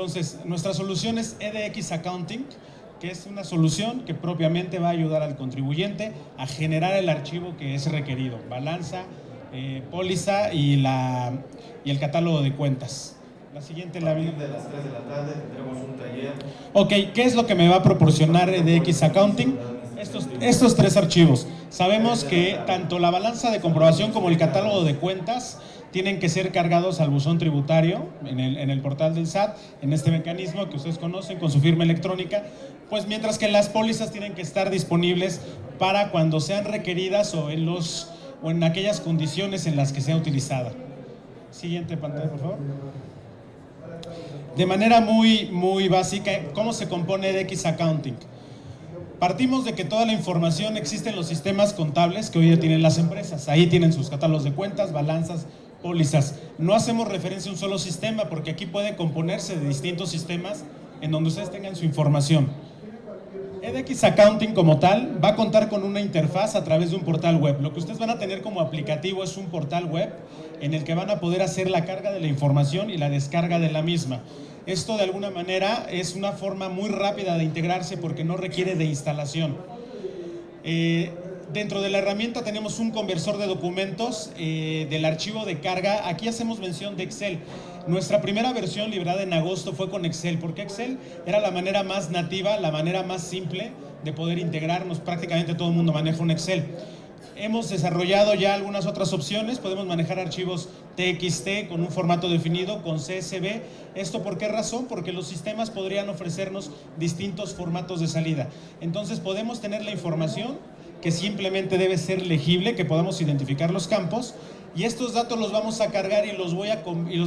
Entonces, nuestra solución es EDX Accounting, que es una solución que propiamente va a ayudar al contribuyente a generar el archivo que es requerido, balanza, póliza y el catálogo de cuentas. La siguiente a partir de las 3 de la tarde tendremos un taller. Ok, ¿qué es lo que me va a proporcionar EDX Accounting? Estos tres archivos. Sabemos que tanto la balanza de comprobación como el catálogo de cuentas tienen que ser cargados al buzón tributario en el portal del SAT, en este mecanismo que ustedes conocen con su firma electrónica, pues mientras que las pólizas tienen que estar disponibles para cuando sean requeridas o en aquellas condiciones en las que sea utilizada. Siguiente pantalla, por favor. De manera muy básica, ¿cómo se compone EDX Accounting? Partimos de que toda la información existe en los sistemas contables que hoy ya tienen las empresas. Ahí tienen sus catálogos de cuentas, balanzas, pólizas. No hacemos referencia a un solo sistema porque aquí puede componerse de distintos sistemas en donde ustedes tengan su información. EDX Accounting como tal va a contar con una interfaz a través de un portal web. Lo que ustedes van a tener como aplicativo es un portal web en el que van a poder hacer la carga de la información y la descarga de la misma. Esto de alguna manera es una forma muy rápida de integrarse porque no requiere de instalación. Dentro de la herramienta tenemos un conversor de documentos del archivo de carga. Aquí hacemos mención de Excel. Nuestra primera versión liberada en agosto fue con Excel, porque Excel era la manera más nativa, la manera más simple de poder integrarnos. Prácticamente todo el mundo maneja un Excel. Hemos desarrollado ya algunas otras opciones. Podemos manejar archivos TXT con un formato definido, con CSV. ¿Esto por qué razón? Porque los sistemas podrían ofrecernos distintos formatos de salida. Entonces podemos tener la información que simplemente debe ser legible, que podamos identificar los campos, y estos datos los vamos a cargar y los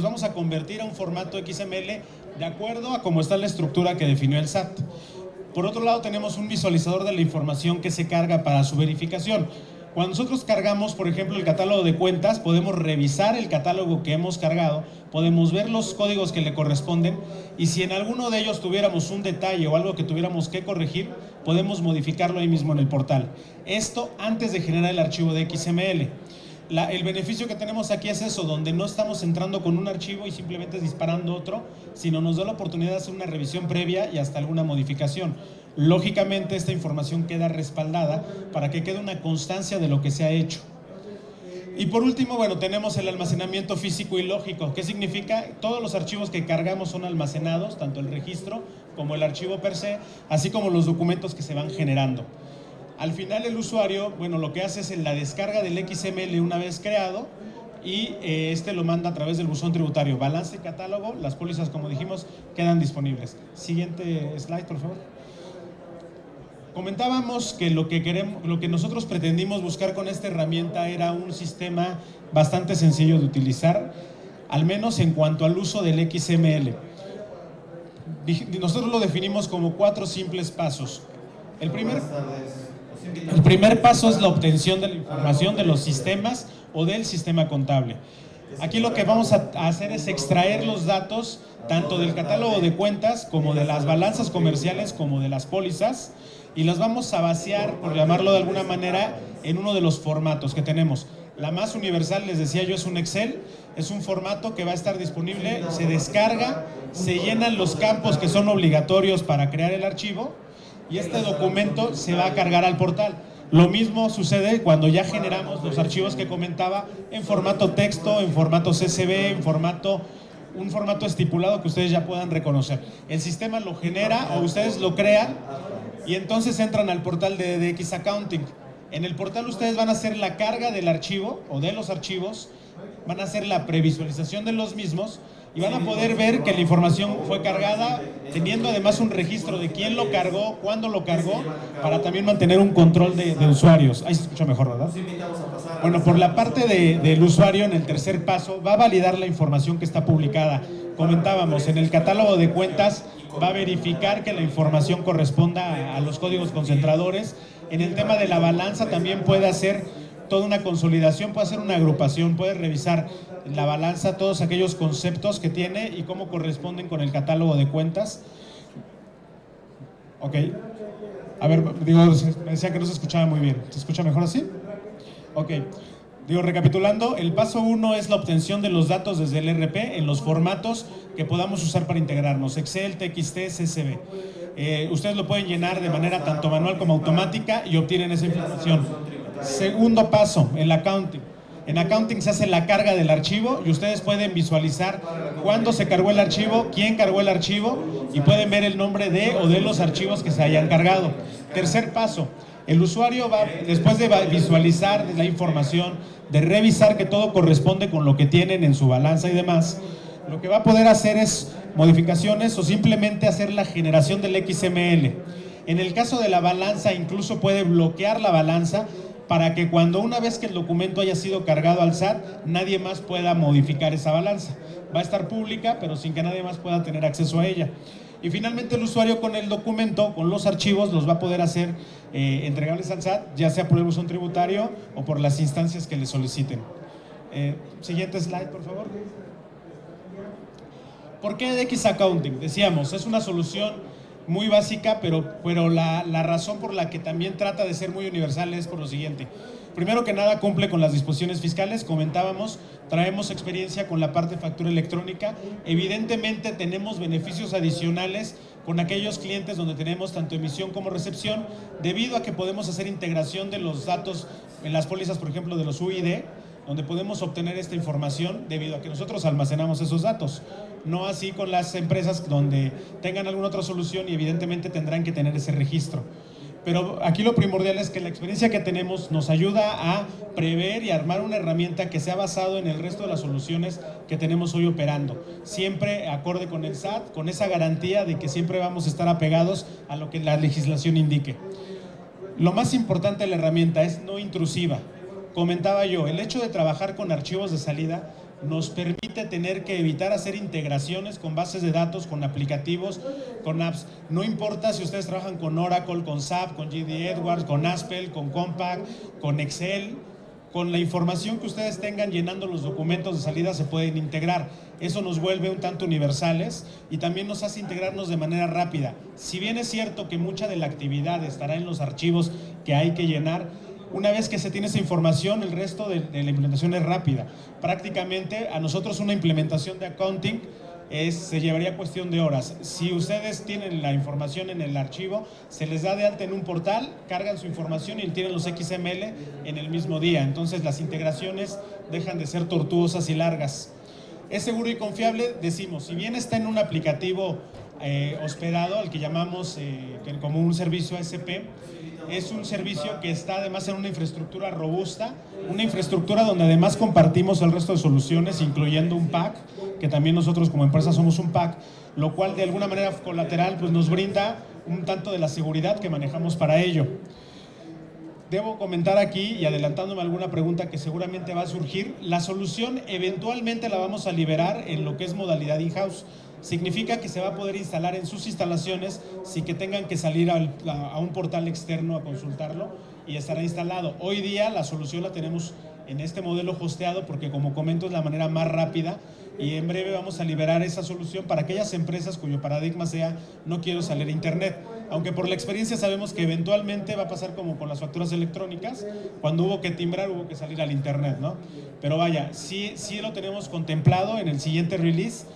vamos a convertir a un formato XML de acuerdo a cómo está la estructura que definió el SAT. Por otro lado, tenemos un visualizador de la información que se carga para su verificación. Cuando nosotros cargamos, por ejemplo, el catálogo de cuentas, podemos revisar el catálogo que hemos cargado, podemos ver los códigos que le corresponden, y si en alguno de ellos tuviéramos un detalle o algo que tuviéramos que corregir, podemos modificarlo ahí mismo en el portal. Esto antes de generar el archivo de XML. El beneficio que tenemos aquí es eso, donde no estamos entrando con un archivo y simplemente disparando otro, sino nos da la oportunidad de hacer una revisión previa y hasta alguna modificación. Lógicamente esta información queda respaldada para que quede una constancia de lo que se ha hecho. Y por último, bueno, tenemos el almacenamiento físico y lógico. ¿Qué significa? Todos los archivos que cargamos son almacenados, tanto el registro como el archivo per se, así como los documentos que se van generando. Al final el usuario, bueno, lo que hace es la descarga del XML una vez creado y este lo manda a través del buzón tributario. Balance y catálogo, las pólizas, como dijimos, quedan disponibles. Siguiente slide, por favor. Comentábamos que lo que nosotros pretendimos buscar con esta herramienta era un sistema bastante sencillo de utilizar, al menos en cuanto al uso del XML. Nosotros lo definimos como 4 simples pasos. El primer paso es la obtención de la información de los sistemas o del sistema contable. Aquí lo que vamos a hacer es extraer los datos tanto del catálogo de cuentas como de las balanzas comerciales como de las pólizas, y las vamos a vaciar, por llamarlo de alguna manera, en uno de los formatos que tenemos. La más universal, les decía yo, es un Excel. Es un formato que va a estar disponible, se descarga, se llenan los campos que son obligatorios para crear el archivo, y este documento se va a cargar al portal. Lo mismo sucede cuando ya generamos los archivos que comentaba en formato texto, en formato CSV, un formato estipulado que ustedes ya puedan reconocer. El sistema lo genera o ustedes lo crean y entonces entran al portal de EDX Accounting. En el portal ustedes van a hacer la carga del archivo o de los archivos, van a hacer la previsualización de los mismos y van a poder ver que la información fue cargada, teniendo además un registro de quién lo cargó, cuándo lo cargó, para también mantener un control de usuarios. Ahí se escucha mejor, ¿verdad? Bueno, por la parte del usuario, en el tercer paso, va a validar la información que está publicada. Comentábamos, en el catálogo de cuentas va a verificar que la información corresponda a los códigos concentradores. En el tema de la balanza también puede hacer toda una consolidación, puede hacer una agrupación, puede revisar la balanza, todos aquellos conceptos que tiene y cómo corresponden con el catálogo de cuentas. Ok. A ver, me decía que no se escuchaba muy bien. ¿Se escucha mejor así? Ok. Recapitulando, el paso 1 es la obtención de los datos desde el ERP en los formatos que podamos usar para integrarnos: Excel, TXT, CSV. Ustedes lo pueden llenar de manera tanto manual como automática y obtienen esa información. Segundo paso, el accounting. En accounting se hace la carga del archivo y ustedes pueden visualizar cuándo se cargó el archivo, quién cargó el archivo y pueden ver el nombre de o de los archivos que se hayan cargado. Tercer paso, el usuario va, después de visualizar la información, de revisar que todo corresponde con lo que tienen en su balanza y demás, lo que va a poder hacer es modificaciones o simplemente hacer la generación del XML. En el caso de la balanza, incluso puede bloquear la balanza para que cuando una vez que el documento haya sido cargado al SAT, nadie más pueda modificar esa balanza. Va a estar pública, pero sin que nadie más pueda tener acceso a ella. Y finalmente el usuario con el documento, con los archivos, los va a poder hacer entregables al SAT, ya sea por el buzón tributario o por las instancias que le soliciten. Siguiente slide, por favor. ¿Por qué DX Accounting? Decíamos, es una solución muy básica, pero la razón por la que también trata de ser muy universal es por lo siguiente. Primero que nada, cumple con las disposiciones fiscales. Comentábamos, traemos experiencia con la parte de factura electrónica. Evidentemente tenemos beneficios adicionales con aquellos clientes donde tenemos tanto emisión como recepción, debido a que podemos hacer integración de los datos en las pólizas, por ejemplo, de los UID, donde podemos obtener esta información debido a que nosotros almacenamos esos datos. No así con las empresas donde tengan alguna otra solución y evidentemente tendrán que tener ese registro. Pero aquí lo primordial es que la experiencia que tenemos nos ayuda a prever y armar una herramienta que sea basado en el resto de las soluciones que tenemos hoy operando. Siempre acorde con el SAT, con esa garantía de que siempre vamos a estar apegados a lo que la legislación indique. Lo más importante de la herramienta es no intrusiva. Comentaba yo, el hecho de trabajar con archivos de salida nos permite tener que evitar hacer integraciones con bases de datos, con aplicativos, con apps. No importa si ustedes trabajan con Oracle, con SAP, con GD Edwards, con Aspel, con Compact, con Excel. Con la información que ustedes tengan llenando los documentos de salida se pueden integrar. Eso nos vuelve un tanto universales y también nos hace integrarnos de manera rápida. Si bien es cierto que mucha de la actividad estará en los archivos que hay que llenar, una vez que se tiene esa información, el resto de la implementación es rápida. Prácticamente a nosotros una implementación de accounting se llevaría cuestión de horas. Si ustedes tienen la información en el archivo, se les da de alta en un portal, cargan su información y tienen los XML en el mismo día. Entonces las integraciones dejan de ser tortuosas y largas. Es seguro y confiable, decimos, si bien está en un aplicativo hospedado, al que llamamos como un servicio ASP, es un servicio que está además en una infraestructura robusta, una infraestructura donde además compartimos el resto de soluciones, incluyendo un pack, que también nosotros como empresa somos un pack, lo cual de alguna manera colateral pues nos brinda un tanto de la seguridad que manejamos para ello. Debo comentar aquí, y adelantándome a alguna pregunta que seguramente va a surgir, la solución eventualmente la vamos a liberar en lo que es modalidad in-house. Significa que se va a poder instalar en sus instalaciones sin que tengan que salir a un portal externo a consultarlo y estará instalado. Hoy día la solución la tenemos en este modelo hosteado porque, como comento, es la manera más rápida y en breve vamos a liberar esa solución para aquellas empresas cuyo paradigma sea no quiero salir a internet. Aunque por la experiencia sabemos que eventualmente va a pasar como con las facturas electrónicas, cuando hubo que timbrar hubo que salir al internet, ¿no? Pero vaya, sí lo tenemos contemplado en el siguiente release,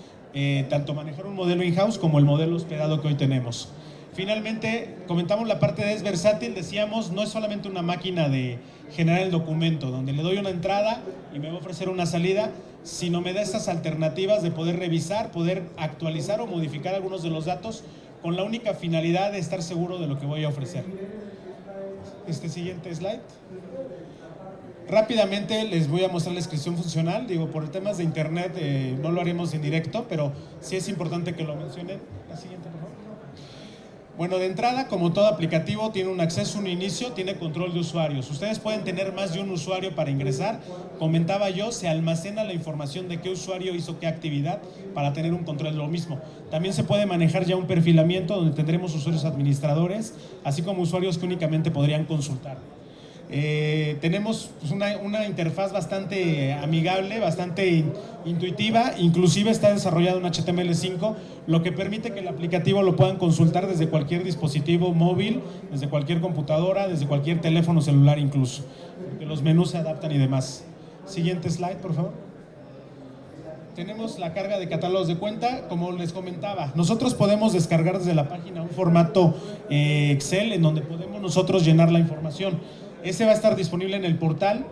tanto manejar un modelo in-house como el modelo hospedado que hoy tenemos. Finalmente, comentamos la parte de es versátil, decíamos, no es solamente una máquina de generar el documento, donde le doy una entrada y me va a ofrecer una salida, sino me da estas alternativas de poder revisar, poder actualizar o modificar algunos de los datos con la única finalidad de estar seguro de lo que voy a ofrecer. Siguiente slide. Rápidamente les voy a mostrar la descripción funcional. Digo, por temas de internet no lo haremos en directo, pero sí es importante que lo mencionen. La siguiente, por favor. Bueno, de entrada, como todo aplicativo, tiene un acceso, un inicio, tiene control de usuarios. Ustedes pueden tener más de un usuario para ingresar. Comentaba yo, se almacena la información de qué usuario hizo qué actividad para tener un control de lo mismo. También se puede manejar ya un perfilamiento donde tendremos usuarios administradores, así como usuarios que únicamente podrían consultar. Tenemos pues, una interfaz bastante amigable, bastante intuitiva, inclusive está desarrollado en HTML5, lo que permite que el aplicativo lo puedan consultar desde cualquier dispositivo móvil, desde cualquier computadora, desde cualquier teléfono celular incluso, porque los menús se adaptan y demás. Siguiente slide, por favor. tenemos la carga de catálogos de cuenta. Como les comentaba, nosotros podemos descargar desde la página un formato Excel en donde podemos nosotros llenar la información. Ese va a estar disponible en el portal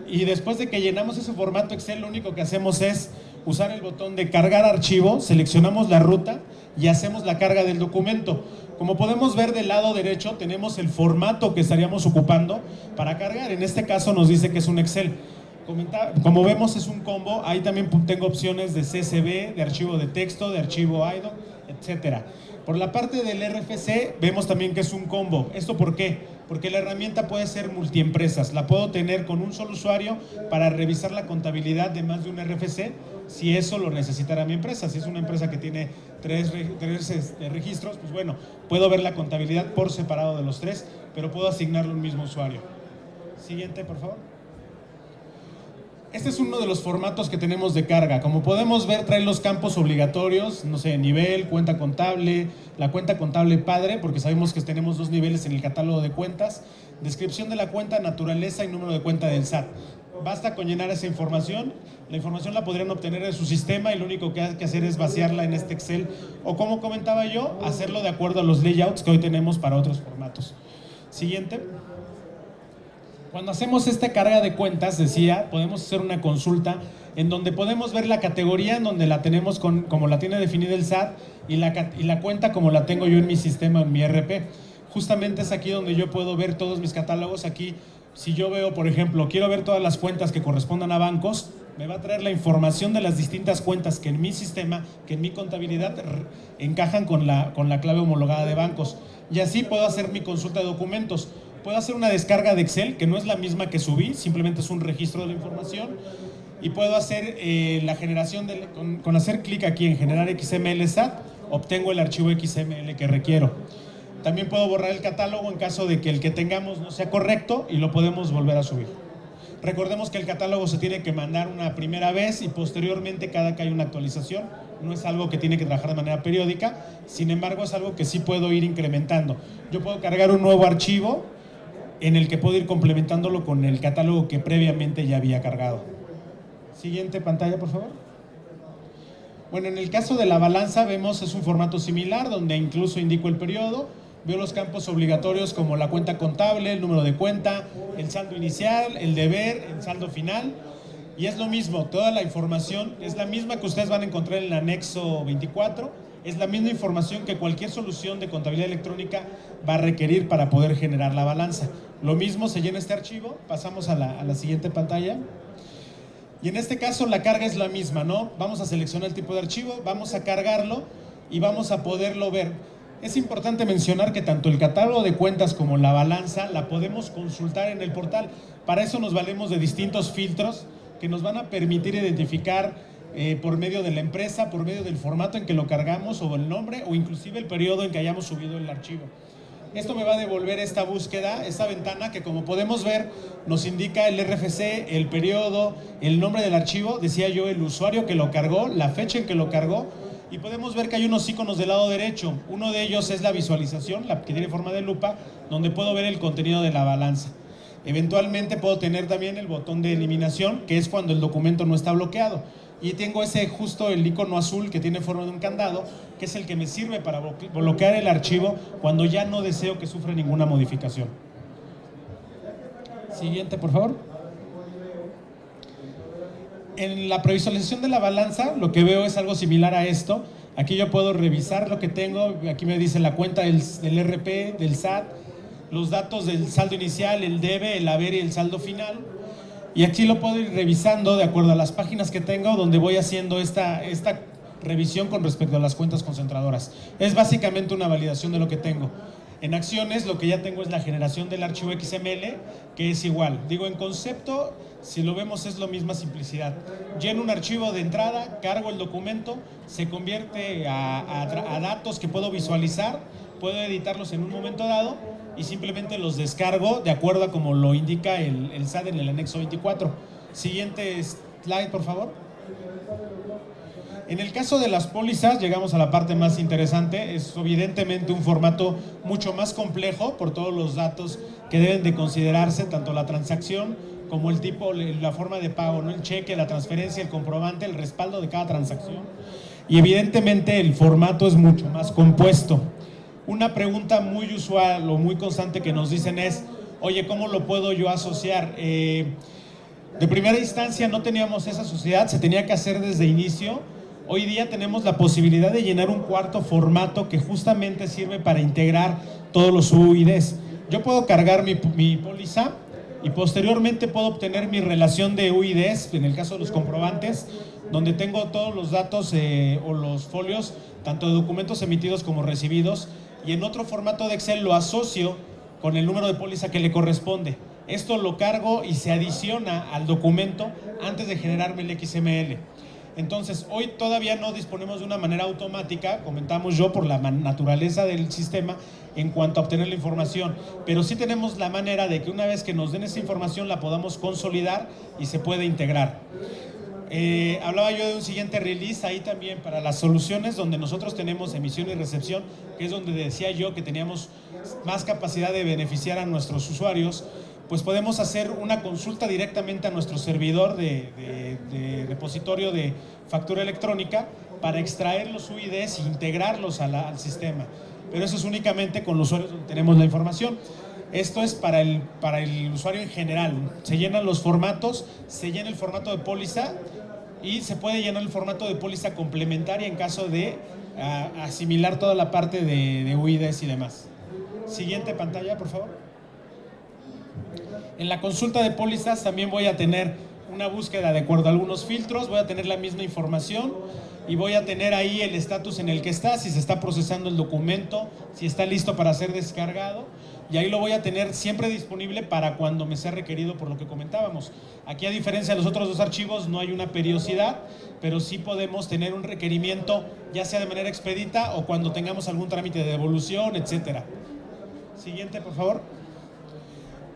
y después de que llenamos ese formato Excel, lo único que hacemos es usar el botón de cargar archivo, seleccionamos la ruta y hacemos la carga del documento. Como podemos ver del lado derecho, tenemos el formato que estaríamos ocupando para cargar. En este caso nos dice que es un Excel. Como vemos, es un combo. Ahí también tengo opciones de CSV, de archivo de texto, de archivo IDOC, etcétera. Por la parte del RFC vemos también que es un combo. ¿Esto por qué? Porque la herramienta puede ser multiempresas. La puedo tener con un solo usuario para revisar la contabilidad de más de un RFC, si eso lo necesitara mi empresa. Si es una empresa que tiene tres registros, pues bueno, puedo ver la contabilidad por separado de los tres, pero puedo asignarle un mismo usuario. Siguiente, por favor. Este es uno de los formatos que tenemos de carga. Como podemos ver, trae los campos obligatorios, no sé, nivel, cuenta contable, la cuenta contable padre, porque sabemos que tenemos dos niveles en el catálogo de cuentas, descripción de la cuenta, naturaleza y número de cuenta del SAT. Basta con llenar esa información. La información la podrían obtener de su sistema y lo único que hay que hacer es vaciarla en este Excel o, como comentaba yo, hacerlo de acuerdo a los layouts que hoy tenemos para otros formatos. Siguiente. Cuando hacemos esta carga de cuentas, decía, podemos hacer una consulta en donde podemos ver la categoría en donde la tenemos como la tiene definida el SAT y la cuenta como la tengo yo en mi sistema, en mi ERP. Justamente es aquí donde yo puedo ver todos mis catálogos. Aquí, si yo veo, por ejemplo, quiero ver todas las cuentas que correspondan a bancos, me va a traer la información de las distintas cuentas que en mi sistema, que en mi contabilidad encajan con la clave homologada de bancos. Y así puedo hacer mi consulta de documentos. Puedo hacer una descarga de Excel, que no es la misma que subí, simplemente es un registro de la información. Y puedo hacer la generación, con hacer clic aquí en generar XML SAT, obtengo el archivo XML que requiero. También puedo borrar el catálogo en caso de que el que tengamos no sea correcto y lo podemos volver a subir. Recordemos que el catálogo se tiene que mandar una primera vez y posteriormente cada que hay una actualización. No es algo que tiene que trabajar de manera periódica, sin embargo es algo que sí puedo ir incrementando. Yo puedo cargar un nuevo archivo en el que puedo ir complementándolo con el catálogo que previamente ya había cargado. Siguiente pantalla, por favor. Bueno, en el caso de la balanza vemos es un formato similar donde incluso indico el periodo. Veo los campos obligatorios como la cuenta contable, el número de cuenta, el saldo inicial, el deber, el saldo final. Y es lo mismo, toda la información es la misma que ustedes van a encontrar en el anexo 24. Es la misma información que cualquier solución de contabilidad electrónica va a requerir para poder generar la balanza. Lo mismo se llena este archivo, pasamos a la siguiente pantalla. Y en este caso la carga es la misma, ¿no? Vamos a seleccionar el tipo de archivo, vamos a cargarlo y vamos a poderlo ver. Es importante mencionar que tanto el catálogo de cuentas como la balanza la podemos consultar en el portal. Para eso nos valemos de distintos filtros que nos van a permitir identificar por medio de la empresa, por medio del formato en que lo cargamos o el nombre o inclusive el periodo en que hayamos subido el archivo. Esto me va a devolver esta búsqueda, esta ventana que, como podemos ver, nos indica el RFC, el periodo, el nombre del archivo, decía yo, el usuario que lo cargó, la fecha en que lo cargó, y podemos ver que hay unos iconos del lado derecho. Uno de ellos es la visualización, la que tiene forma de lupa, donde puedo ver el contenido de la balanza. Eventualmente puedo tener también el botón de eliminación, que es cuando el documento no está bloqueado. Y tengo justo el icono azul que tiene forma de un candado, que es el que me sirve para bloquear el archivo cuando ya no deseo que sufra ninguna modificación. Siguiente, por favor. En la previsualización de la balanza, lo que veo es algo similar a esto. Aquí yo puedo revisar lo que tengo. Aquí me dice la cuenta del RP, del SAT, los datos del saldo inicial, el debe, el haber y el saldo final. Y aquí lo puedo ir revisando de acuerdo a las páginas que tengo, donde voy haciendo esta revisión con respecto a las cuentas concentradoras. Es básicamente una validación de lo que tengo. En acciones, lo que ya tengo es la generación del archivo XML, que es igual. Digo, en concepto, si lo vemos, es la misma simplicidad. Lleno un archivo de entrada, cargo el documento, se convierte a datos que puedo visualizar, puedo editarlos en un momento dado y simplemente los descargo de acuerdo a como lo indica el SAT en el anexo 24. Siguiente slide, por favor. En el caso de las pólizas, llegamos a la parte más interesante. Es evidentemente un formato mucho más complejo por todos los datos que deben de considerarse, tanto la transacción como el tipo, la forma de pago, ¿no? El cheque, la transferencia, el comprobante, el respaldo de cada transacción. Y evidentemente el formato es mucho más compuesto. Una pregunta muy usual o muy constante que nos dicen es, oye, ¿cómo lo puedo yo asociar? De primera instancia no teníamos esa sociedad, se tenía que hacer desde inicio. Hoy día tenemos la posibilidad de llenar un cuarto formato que justamente sirve para integrar todos los UIDs. Yo puedo cargar mi póliza y posteriormente puedo obtener mi relación de UIDs, en el caso de los comprobantes, donde tengo todos los datos o los folios, tanto de documentos emitidos como recibidos, y en otro formato de Excel lo asocio con el número de póliza que le corresponde. Esto lo cargo y se adiciona al documento antes de generarme el XML. Entonces, hoy todavía no disponemos de una manera automática, comentamos yo, por la naturaleza del sistema en cuanto a obtener la información, pero sí tenemos la manera de que una vez que nos den esa información la podamos consolidar y se puede integrar. Hablaba yo de un siguiente release ahí también para las soluciones donde nosotros tenemos emisión y recepción, que es donde decía yo que teníamos más capacidad de beneficiar a nuestros usuarios. Pues podemos hacer una consulta directamente a nuestro servidor de repositorio de factura electrónica para extraer los UIDs e integrarlos al sistema. Pero eso es únicamente con los usuarios donde tenemos la información. Esto es para el usuario en general. Se llenan los formatos, se llena el formato de póliza y se puede llenar el formato de póliza complementaria en caso de asimilar toda la parte de UIDs y demás. Siguiente pantalla, por favor. En la consulta de pólizas también voy a tener una búsqueda de acuerdo a algunos filtros, voy a tener la misma información y voy a tener ahí el estatus en el que está, si se está procesando el documento, si está listo para ser descargado, y ahí lo voy a tener siempre disponible para cuando me sea requerido, por lo que comentábamos. Aquí, a diferencia de los otros dos archivos, no hay una periodicidad, pero sí podemos tener un requerimiento, ya sea de manera expedita o cuando tengamos algún trámite de devolución, etcétera. Siguiente, por favor.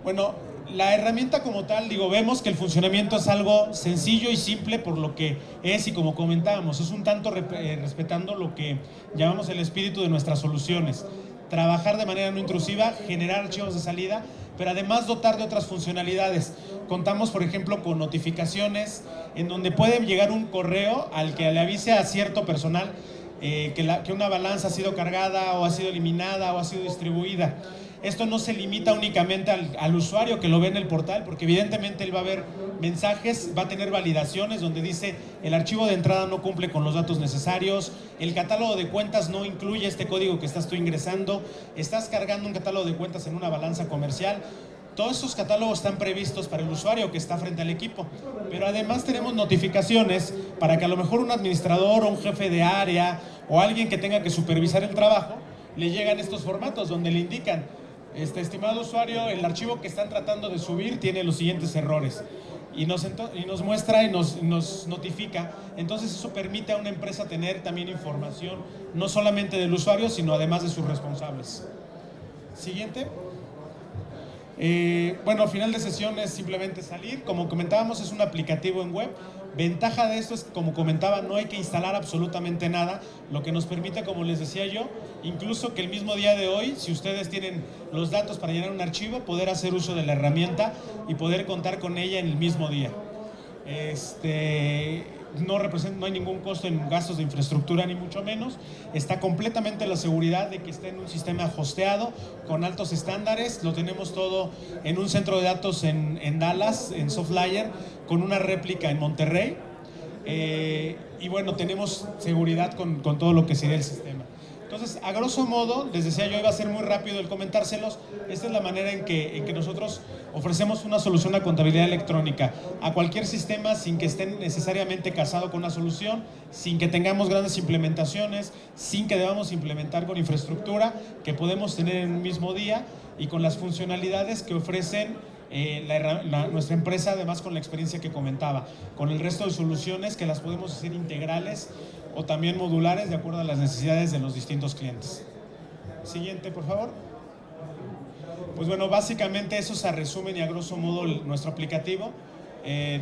Bueno, la herramienta como tal, vemos que el funcionamiento es algo sencillo y simple por lo que es, y como comentábamos, es un tanto respetando lo que llamamos el espíritu de nuestras soluciones. Trabajar de manera no intrusiva, generar archivos de salida, pero además dotar de otras funcionalidades. Contamos, por ejemplo, con notificaciones, en donde puede llegar un correo al que le avise a cierto personal que una balanza ha sido cargada o ha sido eliminada o ha sido distribuida. Esto no se limita únicamente al usuario que lo ve en el portal, porque evidentemente él va a ver mensajes, va a tener validaciones donde dice el archivo de entrada no cumple con los datos necesarios, el catálogo de cuentas no incluye este código que estás tú ingresando, estás cargando un catálogo de cuentas en una balanza comercial. Todos estos catálogos están previstos para el usuario que está frente al equipo, pero además tenemos notificaciones para que a lo mejor un administrador o un jefe de área o alguien que tenga que supervisar el trabajo le llegan estos formatos donde le indican: estimado usuario, el archivo que están tratando de subir tiene los siguientes errores, y nos muestra y nos notifica. Entonces eso permite a una empresa tener también información no solamente del usuario, sino además de sus responsables. Siguiente. Bueno, final de sesión es simplemente salir. Como comentábamos, es un aplicativo en web. Ventaja de esto es, como comentaba, no hay que instalar absolutamente nada, lo que nos permite, como les decía yo, incluso que el mismo día de hoy, si ustedes tienen los datos para llenar un archivo, poder hacer uso de la herramienta y poder contar con ella en el mismo día. No hay ningún costo en gastos de infraestructura, ni mucho menos. Está completamente la seguridad de que está en un sistema hosteado con altos estándares. Lo tenemos todo en un centro de datos en Dallas, en Softlayer, con una réplica en Monterrey. Y bueno, tenemos seguridad con todo lo que sería el sistema. Entonces, a grosso modo, les decía yo, iba a ser muy rápido el comentárselos. Esta es la manera en que nosotros ofrecemos una solución a contabilidad electrónica a cualquier sistema, sin que esté necesariamente casado con una solución, sin que tengamos grandes implementaciones, sin que debamos implementar con infraestructura, que podemos tener en un mismo día, y con las funcionalidades que ofrecen nuestra empresa, además con la experiencia que comentaba, con el resto de soluciones que las podemos hacer integrales o también modulares de acuerdo a las necesidades de los distintos clientes. Siguiente, por favor. Pues bueno, básicamente eso se resume y a grosso modo nuestro aplicativo.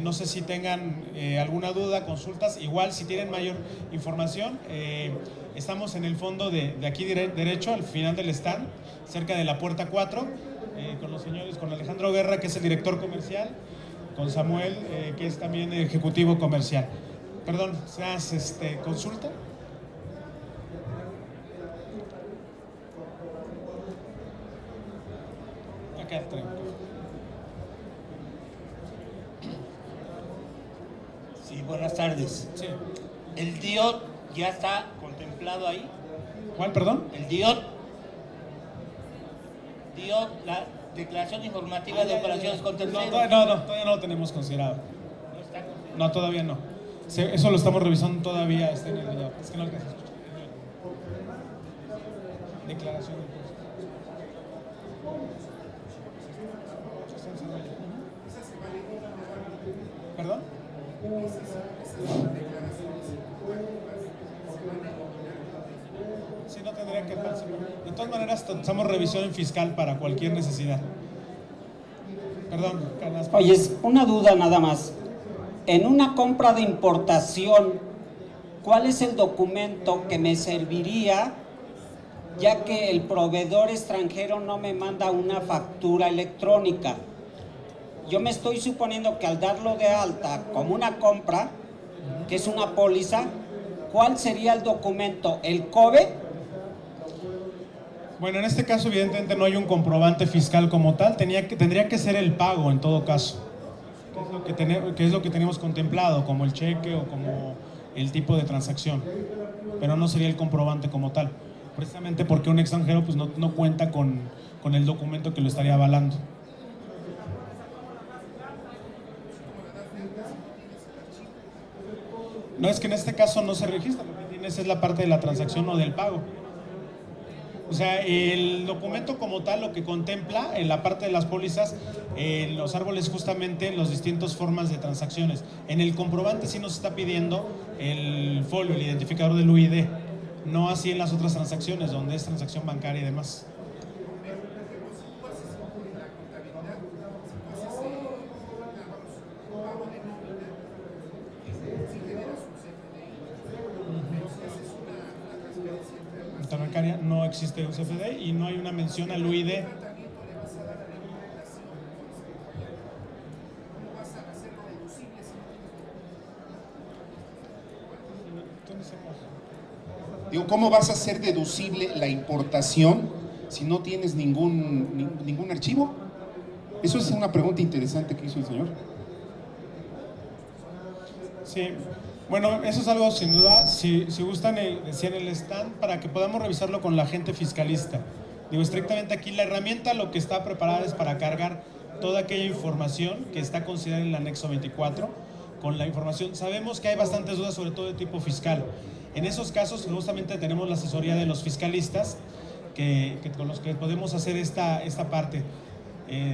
No sé si tengan alguna duda, consultas. Igual, si tienen mayor información, estamos en el fondo de aquí derecho, al final del stand, cerca de la puerta 4, con los señores, con Alejandro Guerra, que es el director comercial, con Samuel, que es también ejecutivo comercial. Perdón, ¿se hace consulta? Acá traigo. Sí, buenas tardes. Sí. ¿El DIOT ya está contemplado ahí? ¿Cuál, perdón? El DIOT, la Declaración Informativa de Operaciones con Terceros. No, todavía no lo tenemos considerado. ¿No está considerado? No, todavía no. Eso lo estamos revisando todavía en el video. Es que no alcanzas a escuchar. Declaración de impuestos. ¿Perdón? Sí, no tendría que participar. De todas maneras, estamos revisión en fiscal para cualquier necesidad. Perdón, Canas. Oye, es una duda nada más. En una compra de importación, ¿cuál es el documento que me serviría, ya que el proveedor extranjero no me manda una factura electrónica? Yo me estoy suponiendo que al darlo de alta como una compra, que es una póliza, ¿cuál sería el documento? ¿El COBE? Bueno, en este caso evidentemente no hay un comprobante fiscal como tal, tendría que ser el pago en todo caso, que es lo que tenemos contemplado, como el cheque o como el tipo de transacción, pero no sería el comprobante como tal, precisamente porque un extranjero pues no cuenta con el documento que lo estaría avalando. No, es que en este caso no se registra, lo que tienes es la parte de la transacción o del pago. O sea, el documento como tal lo que contempla en la parte de las pólizas, en los árboles justamente las distintas formas de transacciones. En el comprobante sí nos está pidiendo el folio, el identificador del UID, no así en las otras transacciones donde es transacción bancaria y demás. Bancaria no existe un CFD y no hay una mención al UID. Digo, ¿cómo vas a hacer deducible la importación si no tienes ningún archivo? Eso es una pregunta interesante que hizo el señor. Sí. Bueno, eso es algo sin duda, si gustan, decía en el stand, para que podamos revisarlo con la agente fiscalista. Digo, estrictamente aquí la herramienta lo que está preparada es para cargar toda aquella información que está considerada en el anexo 24 con la información. Sabemos que hay bastantes dudas, sobre todo de tipo fiscal. En esos casos, justamente tenemos la asesoría de los fiscalistas con los que podemos hacer esta parte.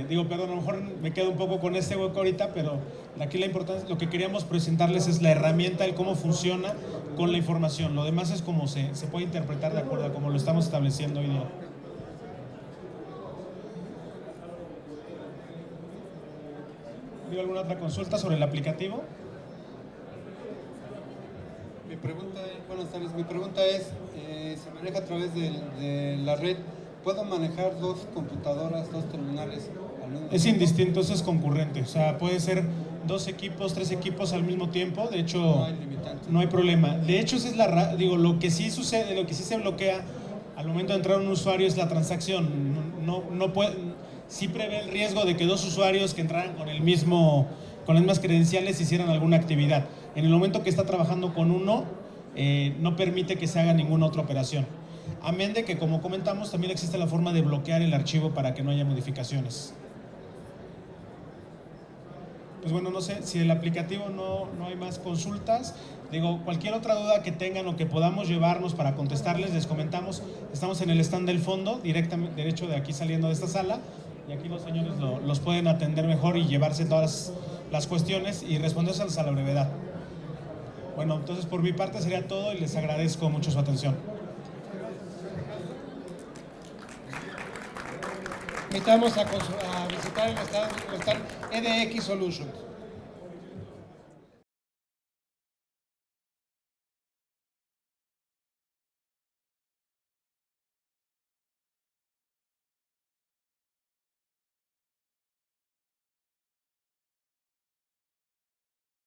Digo, perdón, a lo mejor me quedo un poco con este hueco ahorita, pero aquí la importancia, lo que queríamos presentarles es la herramienta, el cómo funciona con la información. Lo demás es cómo se puede interpretar de acuerdo a cómo lo estamos estableciendo hoy día. ¿Digo alguna otra consulta sobre el aplicativo? Buenas tardes, mi pregunta es, se maneja a través de la red. ¿Puedo manejar dos computadoras, dos terminales al mismo tiempo? Es indistinto, eso es concurrente. O sea, puede ser 2 equipos, 3 equipos al mismo tiempo. De hecho, no hay limitante. No hay problema. De hecho, esa es lo que sí sucede, lo que sí se bloquea al momento de entrar un usuario es la transacción. No puede, sí prevé el riesgo de que 2 usuarios que entraran con las mismas credenciales hicieran alguna actividad. En el momento que está trabajando con uno, no permite que se haga ninguna otra operación. Amén de que, como comentamos, también existe la forma de bloquear el archivo para que no haya modificaciones. Pues bueno, no sé, si el aplicativo no hay más consultas, digo, cualquier otra duda que tengan o que podamos llevarnos para contestarles, les comentamos, estamos en el stand del fondo, directamente, derecho de aquí saliendo de esta sala, y aquí los señores los pueden atender mejor y llevarse todas las cuestiones y responderlas a la brevedad. Bueno, entonces por mi parte sería todo y les agradezco mucho su atención. Invitamos a visitar el stand EDX Solutions.